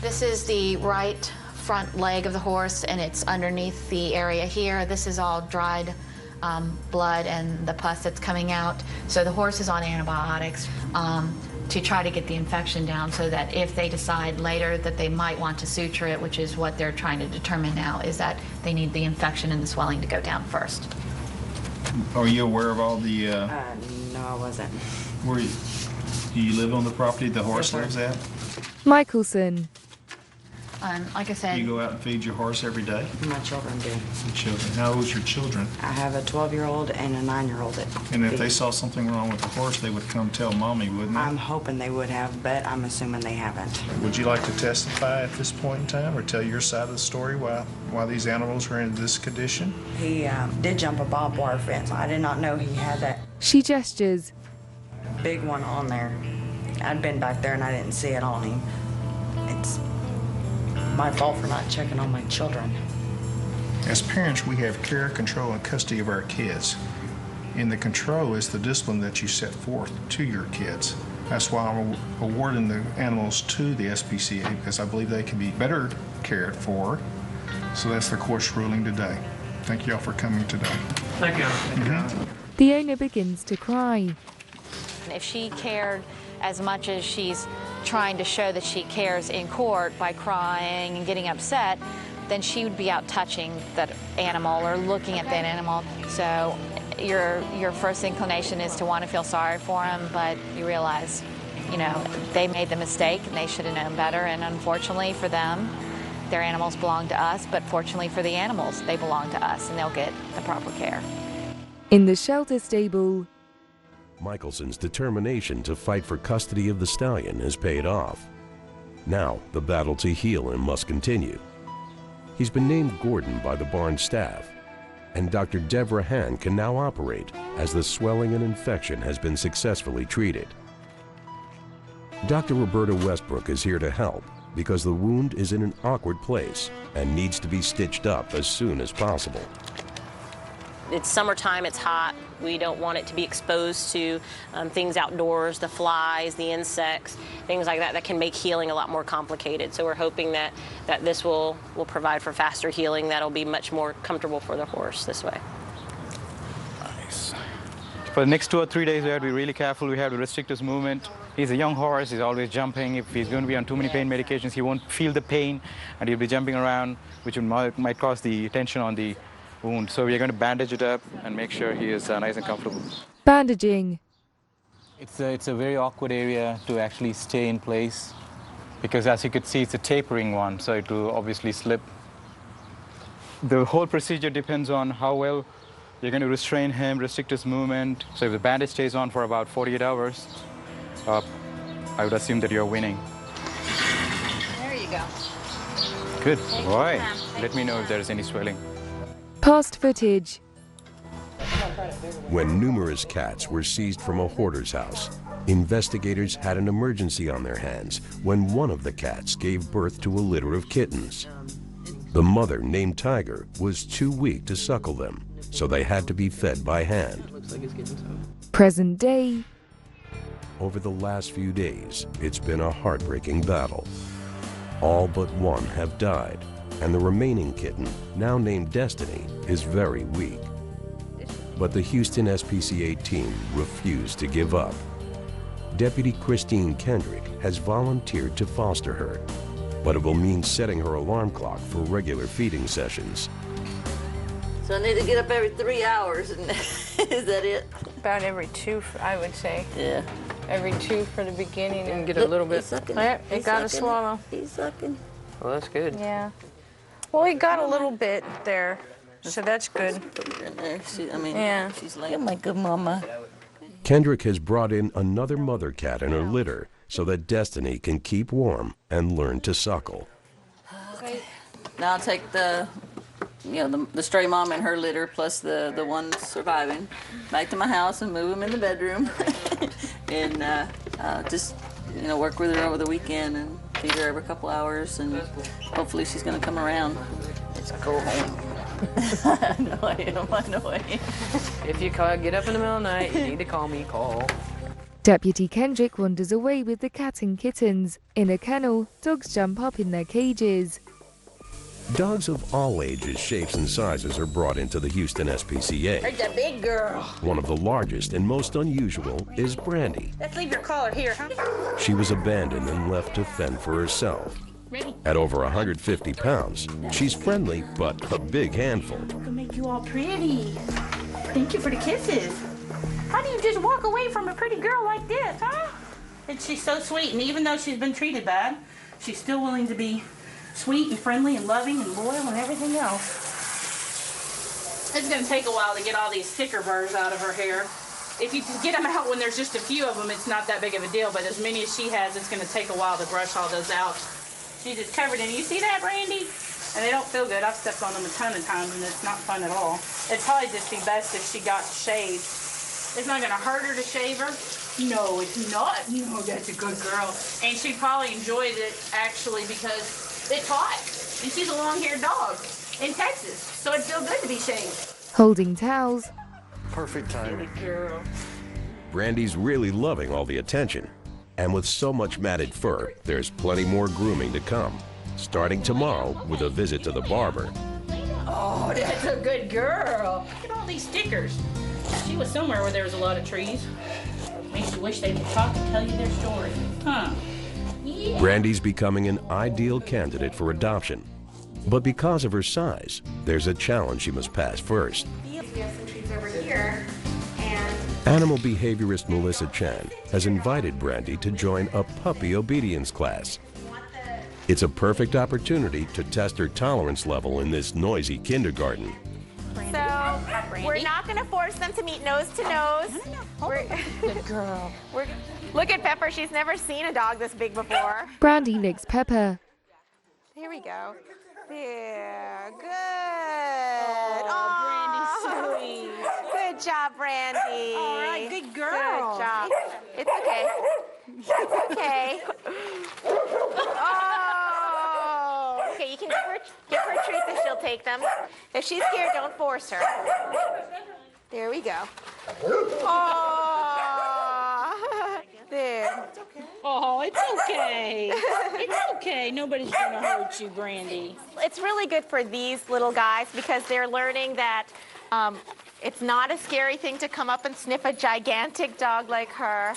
This is the right front leg of the horse, and it's underneath the area here. This is all dried blood and the pus that's coming out. So the horse is on antibiotics to try to get the infection down, so that if they decide later that they might want to suture it, which is what they're trying to determine now, is that they need the infection and the swelling to go down first.
Are you aware of all the...
No, I wasn't.
Do you live on the property the horse lives at?
Michielson.
Like I said,
You go out and feed your horse every day?
My children do.
Your children. How old is your children?
I have a 12-year-old and a 9-year-old that
And if
feed.
they saw something wrong with the horse, they would come tell Mommy, wouldn't they?
I'm hoping they would have, but I'm assuming they haven't.
Would you like to testify at this point in time or tell your side of the story why these animals were in this condition?
He did jump a barbed wire fence. I did not know he had that
She gestures.
big one on there. I'd been back there and I didn't see it on him. It's my fault for not checking on my children.
As parents, we have care, control, and custody of our kids. And the control is the discipline that you set forth to your kids. That's why I'm awarding the animals to the SPCA, because I believe they can be better cared for. So that's the court's ruling today. Thank you all for coming today.
Thank you.
The owner begins to cry.
if she cared as much as she's trying to show that she cares in court by crying and getting upset, then she would be out touching that animal or looking at that animal. So your first inclination is to want to feel sorry for them, but you realize, you know, they made the mistake and they should have known better. And unfortunately for them, their animals belong to us, but fortunately for the animals, they belong to us and they'll get the proper care.
In the shelter stable,
Michielson's determination to fight for custody of the stallion has paid off. Now, the battle to heal him must continue. He's been named Gordon by the barn staff, and Dr. Deborah Hand can now operate as the swelling and infection has been successfully treated. Dr. Roberta Westbrook is here to help because the wound is in an awkward place and needs to be stitched up as soon as possible.
It's summertime, it's hot. We don't want it to be exposed to things outdoors, the flies, the insects, things like that can make healing a lot more complicated. So we're hoping that this will provide for faster healing that'll be much more comfortable for the horse this way.
Nice. For the next 2 or 3 days, we have to be really careful. We have to restrict his movement. He's a young horse, he's always jumping. If he's going to be on too many pain medications, he won't feel the pain and he'll be jumping around, which might cause the tension on the wound. So we're going to bandage it up and make sure he is nice and comfortable.
bandaging.
It's a very awkward area to actually stay in place because, as you could see, it's a tapering one, so it will obviously slip. The whole procedure depends on how well you're going to restrain him, restrict his movement. So if the bandage stays on for about 48 hours, I would assume that you're winning.
There you go.
Good boy. Let me know if there's any swelling.
Past footage.
When numerous cats were seized from a hoarder's house, investigators had an emergency on their hands when one of the cats gave birth to a litter of kittens. The mother, named Tiger, was too weak to suckle them, so they had to be fed by hand.
Present day.
Over the last few days, it's been a heartbreaking battle. All but one have died, and the remaining kitten, now named Destiny, is very weak. But the Houston SPCA team refused to give up. Deputy Kristie Kendrick has volunteered to foster her, but it will mean setting her alarm clock for regular feeding sessions.
So I need to get up every 3 hours, and is that it?
About every 2, I would say.
Yeah.
Every 2 for the beginning.
And get a little bit.
It got to swallow.
He's sucking.
Well, that's good.
Yeah. Well, he got a little bit there, so that's good. Yeah.
She's like, my good mama.
Kendrick has brought in another mother cat in her litter so that Destiny can keep warm and learn to suckle.
Okay. Now I'll take the stray mom and her litter plus the one surviving back to my house and move them in the bedroom and just work with her over the weekend and feed her every couple hours, and hopefully she's going to come around. Let's go home. I know I am.
If you get up in the middle of the night, you need to call me. Call.
Deputy Kendrick wanders away with the cat and kittens. In a kennel, dogs jump up in their cages.
Dogs of all ages, shapes, and sizes are brought into the Houston SPCA.
There's a big girl.
One of the largest and most unusual is Brandy.
Let's leave your collar here, huh?
She was abandoned and left to fend for herself.
Ready?
At over 150 pounds, she's friendly but a big handful.
I can make you all pretty. Thank you for the kisses. How do you just walk away from a pretty girl like this, huh? And she's so sweet, and even though she's been treated bad, she's still willing to be sweet and friendly and loving and loyal and everything else. It's going to take a while to get all these sticker burrs out of her hair. If you get them out when there's just a few of them, it's not that big of a deal, but as many as she has, it's going to take a while to brush all those out. She's just covered in, you see that, Brandy? And they don't feel good. I've stepped on them a ton of times, and it's not fun at all. It'd probably just be best if she got shaved. It's not going to hurt her to shave her. No, it's not. No, that's a good girl. And she probably enjoys it, actually, because it's hot. And she's a long-haired dog in Texas, so it'd feel good to be shaved.
Holding towels.
Perfect timing.
Good girl.
Brandy's really loving all the attention. And with so much matted fur, there's plenty more grooming to come. Starting tomorrow with a visit to the barber.
Oh, that's a good girl. Look at all these stickers. She was somewhere where there was a lot of trees. Makes you wish they could talk and tell you their story. Huh? Yeah.
Brandy's becoming an ideal candidate for adoption. But because of her size, there's a challenge she must pass first.
We have some treats over here.
Animal behaviorist Melissa Chan has invited Brandy to join a puppy obedience class. It's a perfect opportunity to test her tolerance level in this noisy kindergarten.
So, we're not going to force them to meet nose to nose.
Good girl.
Look at Pepper. She's never seen a dog this big before.
Brandy licks Pepper.
Here we go. There. Good.
Oh, Brandy's sweet.
Good job, Brandy.
All right, good girl.
Good job. It's okay. It's okay. Oh. Okay, you can give her treats if she'll take them. If she's scared, don't force her. There we go. Oh. There.
It's okay. Oh, it's okay. It's okay. Nobody's going to hurt you, Brandy.
It's really good for these little guys because they're learning that it's not a scary thing to come up and sniff a gigantic dog like her.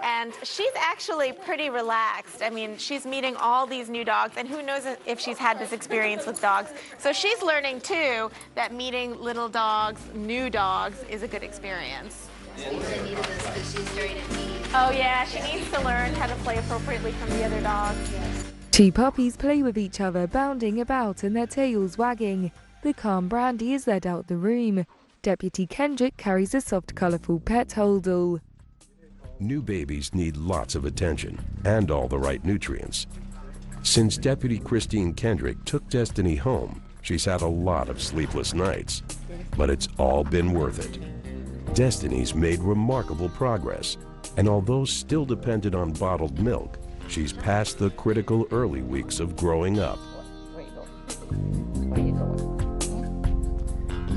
And she's actually pretty relaxed. I mean, she's meeting all these new dogs, and who knows if she's had this experience with dogs. So she's learning, too, that meeting little dogs, new dogs, is a good experience. Oh, yeah, she needs to learn how to play appropriately from the other dogs.
Two puppies play with each other, bounding about and their tails wagging. The calm Brandy is led out the room. Deputy Kendrick carries a soft, colourful pet holdall.
New babies need lots of attention and all the right nutrients. Since Deputy Christine Kendrick took Destiny home, she's had a lot of sleepless nights, but it's all been worth it. Destiny's made remarkable progress, and although still dependent on bottled milk, she's past the critical early weeks of growing up.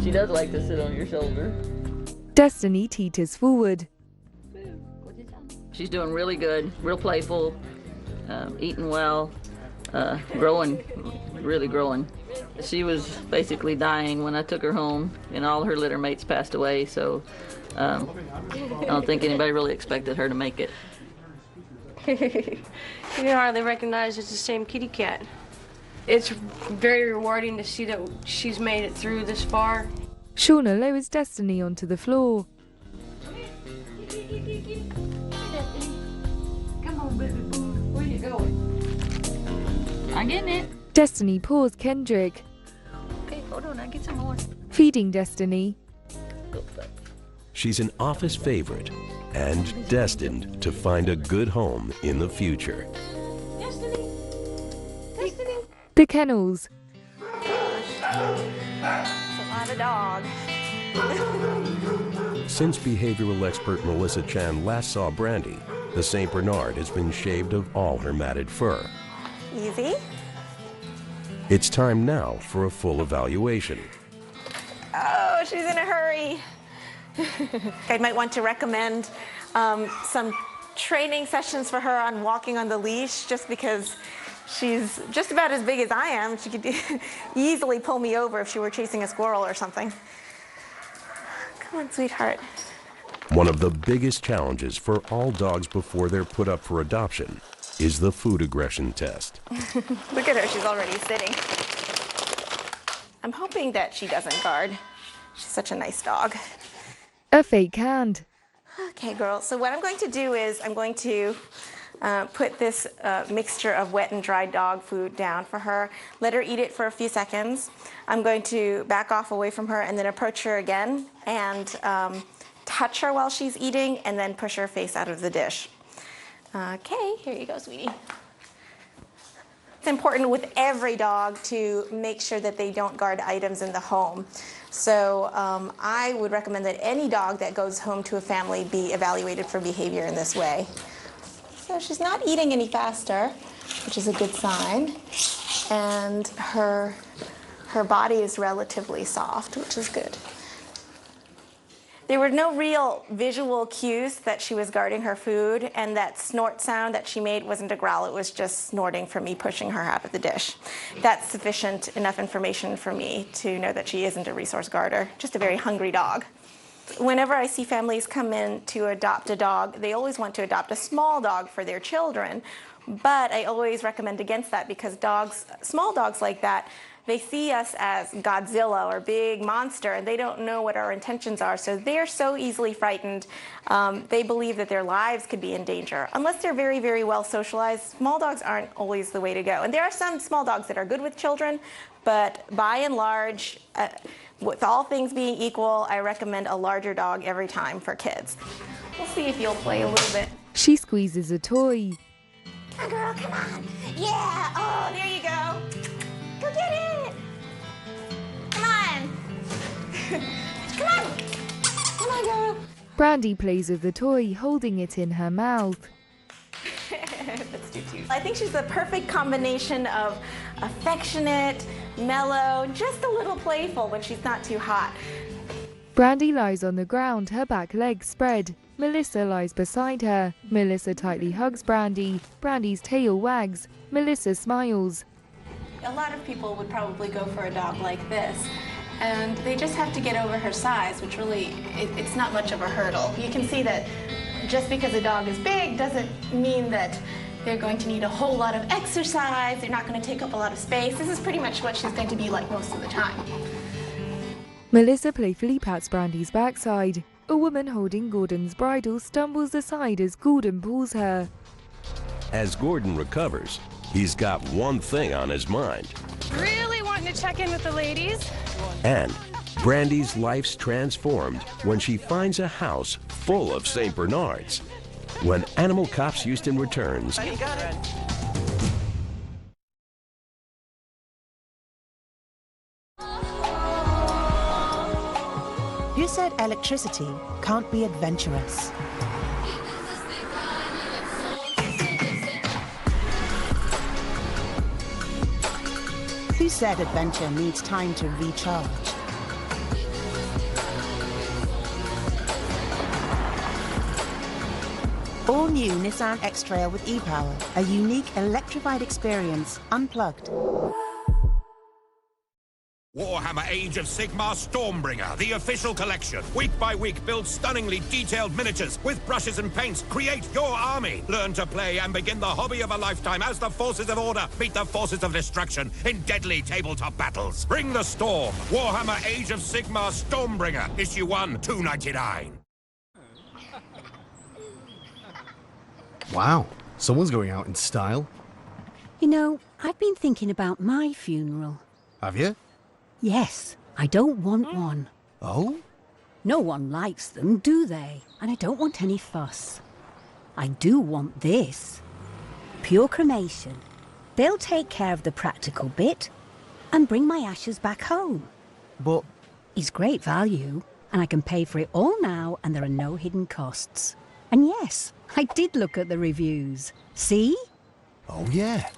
She does like to sit on your shoulder.
Destiny teeters forward.
She's doing really good, real playful, eating well, growing, really growing. She was basically dying when I took her home, and all her litter mates passed away, so I don't think anybody really expected her to make it.
You can hardly recognize it's the same kitty cat. It's very rewarding to see that she's made it through this far.
Shauna lowers Destiny onto the floor.
Come on, baby boo. Where you going? I'm getting it.
Destiny paws Kendrick.
Okay, hold on, I'll get some more.
Feeding Destiny.
She's an office favorite and destined to find a good home in the future.
The kennels.
It's a lot of dogs.
Since behavioral expert Melissa Chan last saw Brandy, the St. Bernard has been shaved of all her matted fur.
Easy.
It's time now for a full evaluation.
Oh, she's in a hurry. I might want to recommend some training sessions for her on walking on the leash, just because she's just about as big as I am. She could easily pull me over if she were chasing a squirrel or something. Come on, sweetheart.
One of the biggest challenges for all dogs before they're put up for adoption is the food aggression test.
Look at her, she's already sitting. I'm hoping that she doesn't guard. She's such a nice dog.
A fake hand.
Okay, girl, so what I'm going to do is I'm going to put this mixture of wet and dry dog food down for her, let her eat it for a few seconds. I'm going to back off away from her and then approach her again and touch her while she's eating and then push her face out of the dish. Okay, here you go, sweetie. It's important with every dog to make sure that they don't guard items in the home. So I would recommend that any dog that goes home to a family be evaluated for behavior in this way. So she's not eating any faster, which is a good sign. And her body is relatively soft, which is good. There were no real visual cues that she was guarding her food, and that snort sound that she made wasn't a growl, it was just snorting from me pushing her out of the dish. That's sufficient enough information for me to know that she isn't a resource guarder, just a very hungry dog. Whenever I see families come in to adopt a dog, they always want to adopt a small dog for their children, but I always recommend against that because small dogs like that, they see us as Godzilla or big monster, and they don't know what our intentions are, so they're so easily frightened. They believe that their lives could be in danger. Unless they're very, very well socialized, small dogs aren't always the way to go. And there are some small dogs that are good with children, but by and large, with all things being equal, I recommend a larger dog every time for kids. We'll see if you'll play a little bit.
She squeezes a toy.
Come on, girl, come on. Yeah, oh, there you go. Go get it. Come on. Come on. Come on, girl.
Brandy plays with the toy, holding it in her mouth.
That's too cute. I think she's the perfect combination of affectionate, mellow, just a little playful when she's not too hot.
Brandy lies on the ground, her back legs spread. Melissa lies beside her. Melissa tightly hugs Brandy. Brandy's tail wags. Melissa smiles.
A lot of people would probably go for a dog like this, and they just have to get over her size, which really, it's not much of a hurdle. You can see that just because a dog is big doesn't mean that they're going to need a whole lot of exercise, they're not going to take up a lot of space. This is pretty much what she's going to be like most of the time.
Melissa playfully pats Brandy's backside. A woman holding Gordon's bridle stumbles aside as Gordon pulls her.
As Gordon recovers, he's got one thing on his mind.
Really wanting to check in with the ladies?
And Brandy's life's transformed when she finds a house full of St. Bernards. When Animal Cops Houston returns.
Who said electricity can't be adventurous? Who said adventure needs time to recharge? All new Nissan X-Trail with e-Power, a unique electrified experience, unplugged.
Warhammer Age of Sigmar Stormbringer, the official collection. Week by week, build stunningly detailed miniatures with brushes and paints. Create your army. Learn to play and begin the hobby of a lifetime as the forces of order meet the forces of destruction in deadly tabletop battles. Bring the storm. Warhammer Age of Sigmar Stormbringer, issue 1, $2.99.
Wow, someone's going out in style.
You know, I've been thinking about my funeral.
Have you?
Yes, I don't want one.
Oh?
No one likes them, do they? And I don't want any fuss. I do want this. Pure cremation. They'll take care of the practical bit and bring my ashes back home.
But...
It's great value, and I can pay for it all now, and there are no hidden costs. And yes, I did look at the reviews. See?
Oh, yeah.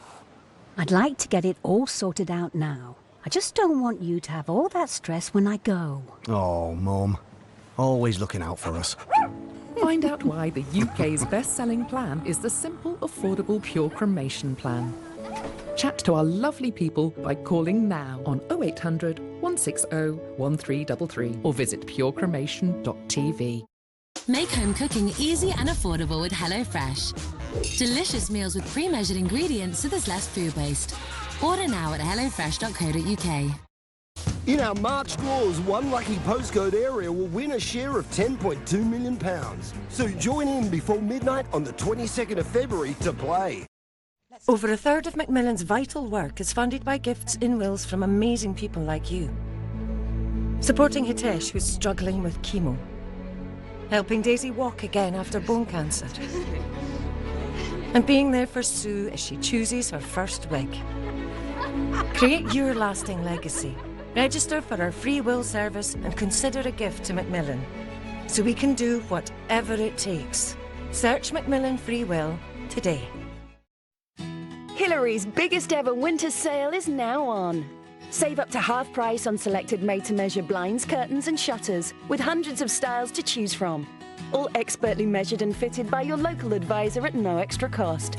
I'd like to get it all sorted out now. I just don't want you to have all that stress when I go.
Oh, Mum. Always looking out for us.
Find out why the UK's best-selling plan is the simple, affordable, pure cremation plan. Chat to our lovely people by calling now on 0800 160 1333 or visit purecremation.tv.
Make home cooking easy and affordable with HelloFresh. Delicious meals with pre-measured ingredients so there's less food waste. Order now at hellofresh.co.uk.
In our March draws, one lucky postcode area will win a share of £10.2 million. So join in before midnight on the 22nd of February to play.
Over a third of Macmillan's vital work is funded by gifts in wills from amazing people like you. Supporting Hitesh, who's struggling with chemo. Helping Daisy walk again after bone cancer. And being there for Sue as she chooses her first wig. Create your lasting legacy. Register for our free will service and consider a gift to Macmillan, so we can do whatever it takes. Search Macmillan Free Will today.
Hillary's biggest ever winter sale is now on. Save up to half price on selected made-to-measure blinds, curtains and shutters, with hundreds of styles to choose from. All expertly measured and fitted by your local advisor at no extra cost.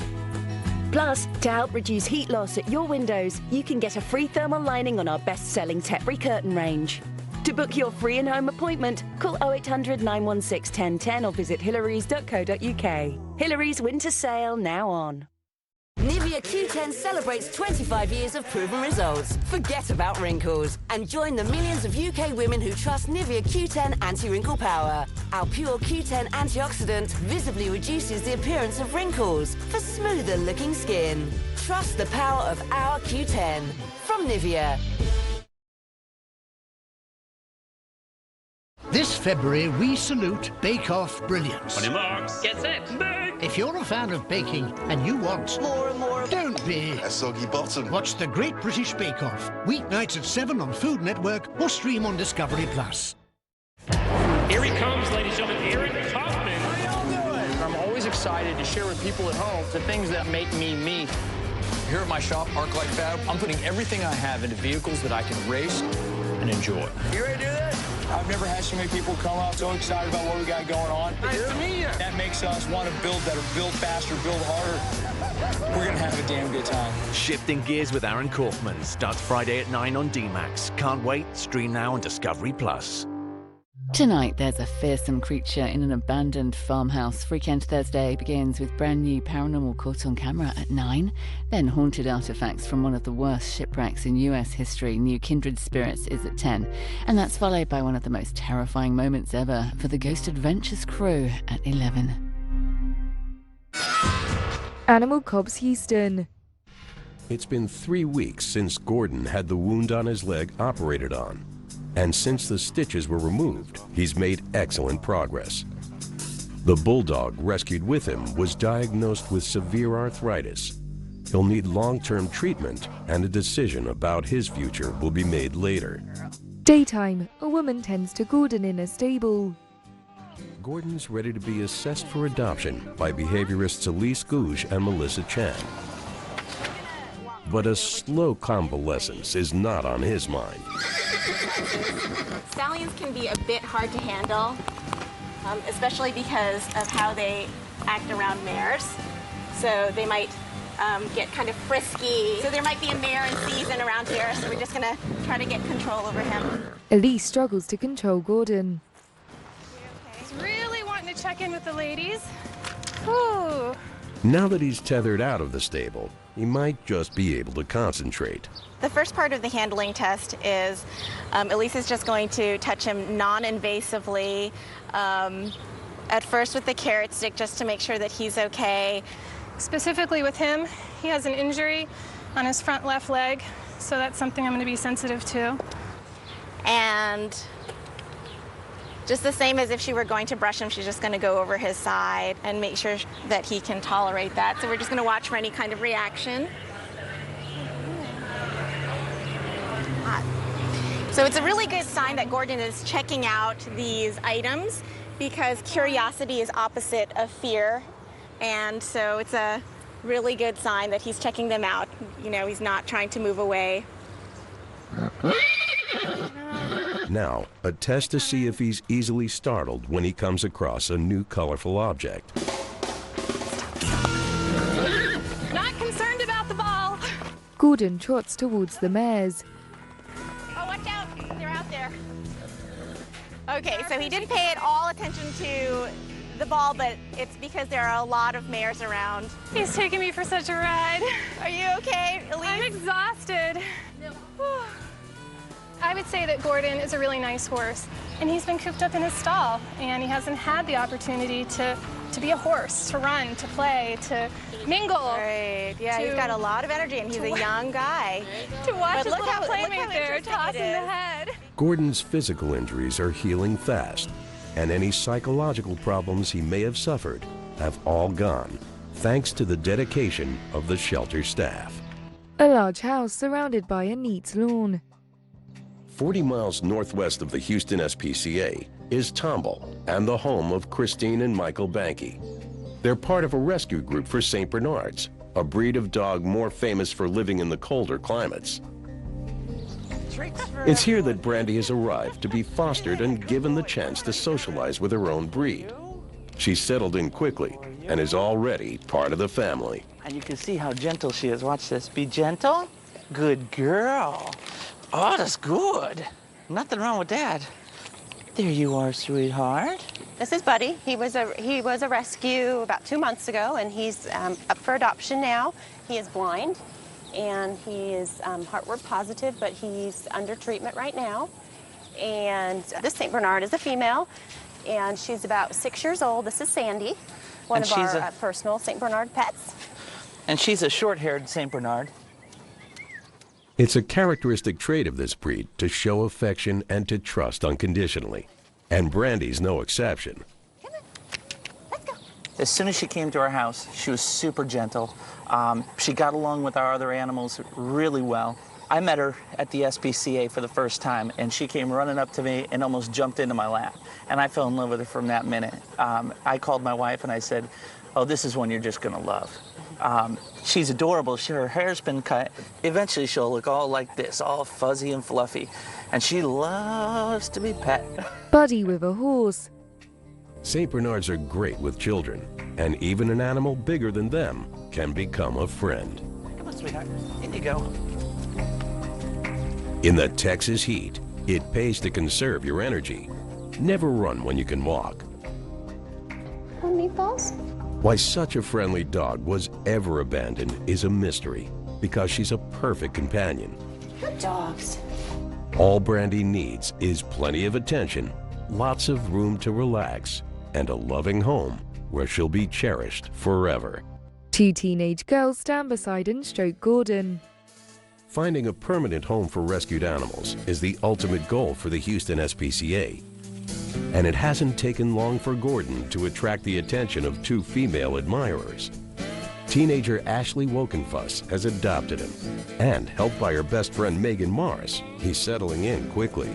Plus, to help reduce heat loss at your windows, you can get a free thermal lining on our best-selling Tetbury curtain range. To book your free in-home appointment, call 0800 916 1010 or visit hillarys.co.uk. Hillary's winter sale now on.
Nivea Q10 celebrates 25 years of proven results. Forget about wrinkles and join the millions of UK women who trust Nivea Q10 Anti-Wrinkle Power. Our pure Q10 antioxidant visibly reduces the appearance of wrinkles for smoother looking skin. Trust the power of our Q10 from Nivea.
This February, we salute Bake Off Brilliance.
On your marks, get set, bake!
If you're a fan of baking and you want more and more, don't be a soggy bottom. Watch the Great British Bake Off, weeknights at 7 on Food Network or stream on Discovery Plus.
Here he comes, ladies and gentlemen, Eric Kaufman.
How y'all doing? I'm always excited to share with people at home the things that make me me.
Here at my shop, Arclight Fab, I'm putting everything I have into vehicles that I can race and enjoy.
You ready to do this? I've never had so many people come out so excited about what we got going on.
Nice to meet you.
That makes us want to build better, build faster, build harder. We're going to have a damn good time.
Shifting Gears with Aaron Kaufman starts Friday at 9 on D-Max. Can't wait. Stream now on Discovery Plus.
Tonight, there's a fearsome creature in an abandoned farmhouse. Freakend Thursday begins with brand new paranormal caught on camera at 9. Then haunted artifacts from one of the worst shipwrecks in US history. New Kindred Spirits is at 10. And that's followed by one of the most terrifying moments ever for the Ghost Adventures crew at 11.
Animal Cops Houston.
It's been 3 weeks since Gordon had the wound on his leg operated on. And since the stitches were removed, he's made excellent progress. The bulldog rescued with him was diagnosed with severe arthritis. He'll need long-term treatment, and a decision about his future will be made later.
Daytime, a woman tends to Gordon in a stable.
Gordon's ready to be assessed for adoption by behaviorists Elise Gouge and Melissa Chan. But a slow convalescence is not on his mind.
Stallions can be a bit hard to handle, especially because of how they act around mares. So they might get kind of frisky. So there might be a mare in season around here, so we're just gonna try to get control over him.
Elise struggles to control Gordon.
He's really wanting to check in with the ladies. Ooh.
Now that he's tethered out of the stable, he might just be able to concentrate.
The first part of the handling test is Elise is just going to touch him non-invasively, at first with the carrot stick, just to make sure that he's okay.
Specifically with him, he has an injury on his front left leg, so that's something I'm going to be sensitive to.
And just the same as if she were going to brush him, she's just going to go over his side and make sure that he can tolerate that. So we're just going to watch for any kind of reaction. So it's a really good sign that Gordon is checking out these items, because curiosity is opposite of fear. And so it's a really good sign that he's checking them out. You know, he's not trying to move away.
Now, a test to see if he's easily startled when he comes across a new colorful object.
Not concerned about the ball.
Gordon trots towards the mares.
Oh, watch out. They're out there. Okay, so he didn't pay at all attention to the ball, but it's because there are a lot of mares around.
He's taking me for such a ride.
Are you okay, Elise?
I'm exhausted. I would say that Gordon is a really nice horse, and he's been cooped up in his stall, and he hasn't had the opportunity to be a horse, to run, to play, to mingle.
Right. Yeah, he's got a lot of energy, and he's a young guy.
To watch
But
his little playmate there,
interesting
tossing
it
the
is.
head.
Gordon's physical injuries are healing fast, and any psychological problems he may have suffered have all gone, thanks to the dedication of the shelter staff.
A large house surrounded by a neat lawn.
40 miles northwest of the Houston SPCA is Tomball and the home of Christine and Michael Banke. They're part of a rescue group for St. Bernards, a breed of dog more famous for living in the colder climates. It's here that Brandy has arrived to be fostered and given the chance to socialize with her own breed. She's settled in quickly and is already part of the family.
And you can see how gentle she is. Watch this. Be gentle. Good girl. Oh, that's good. Nothing wrong with that. There you are, sweetheart.
This is Buddy. He was a rescue about 2 months ago, and he's up for adoption now. He is blind, and he is heartworm positive, but he's under treatment right now. And this St. Bernard is a female, and she's about 6 years old. This is Sandy, one of our personal St. Bernard pets.
And she's a short-haired St. Bernard.
It's a characteristic trait of this breed to show affection and to trust unconditionally. And Brandy's no exception.
As soon as she came to our house, she was super gentle. She got along with our other animals really well. I met her at the SPCA for the first time, and she came running up to me and almost jumped into my lap. And I fell in love with her from that minute. I called my wife and I said, oh, this is one you're just gonna love. She's adorable. Her hair's been cut. Eventually she'll look all like this, all fuzzy and fluffy. And she loves to be pet.
Buddy with a horse.
St. Bernards are great with children, and even an animal bigger than them can become a friend.
Come on, sweetheart. In you go.
In the Texas heat, it pays to conserve your energy. Never run when you can walk.
Meatballs?
Why such a friendly dog was ever abandoned is a mystery, because she's a perfect companion.
Good dogs.
All Brandy needs is plenty of attention, lots of room to relax, and a loving home where she'll be cherished forever.
2 teenage girls stand beside and stroke Gordon.
Finding a permanent home for rescued animals is the ultimate goal for the Houston SPCA. And it hasn't taken long for Gordon to attract the attention of 2 female admirers. Teenager Ashley Wokenfuss has adopted him, and helped by her best friend Megan Morris, he's settling in quickly.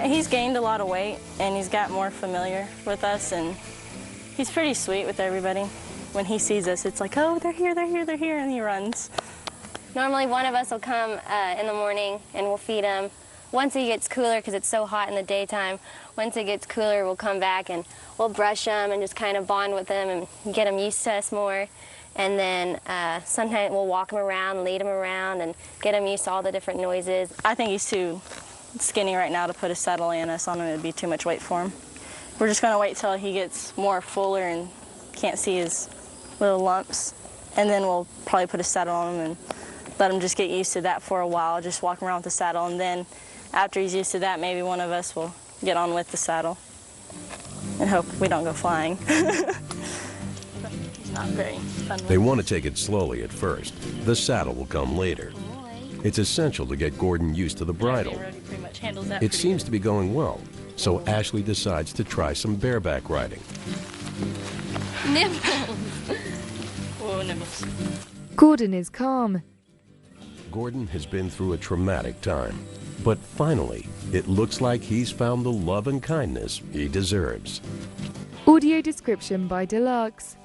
He's gained a lot of weight, and he's got more familiar with us, and he's pretty sweet with everybody. When he sees us, it's like, oh, they're here, they're here, they're here, and he runs.
Normally one of us will come in the morning and we'll feed him. Once it gets cooler, because it's so hot in the daytime, once it gets cooler, we'll come back and we'll brush him and just kind of bond with him and get him used to us more. And then sometimes we'll walk him around, lead him around, and get him used to all the different noises.
I think he's too skinny right now to put a saddle on us on him. It'd be too much weight for him. We're just going to wait till he gets more fuller and can't see his little lumps. And then we'll probably put a saddle on him and let him just get used to that for a while, just walk around with the saddle. And then after he's used to that, maybe one of us will get on with the saddle and hope we don't go flying. He's not very fun.
They want to take it slowly at first. The saddle will come later. It's essential to get Gordon used to the bridle. It seems to be going well, so Ashley decides to try some bareback riding.
Nibbles!
Whoa, nibbles.
Gordon is calm.
Gordon has been through a traumatic time, but finally, it looks like he's found the love and kindness he deserves.
Audio description by Deluxe.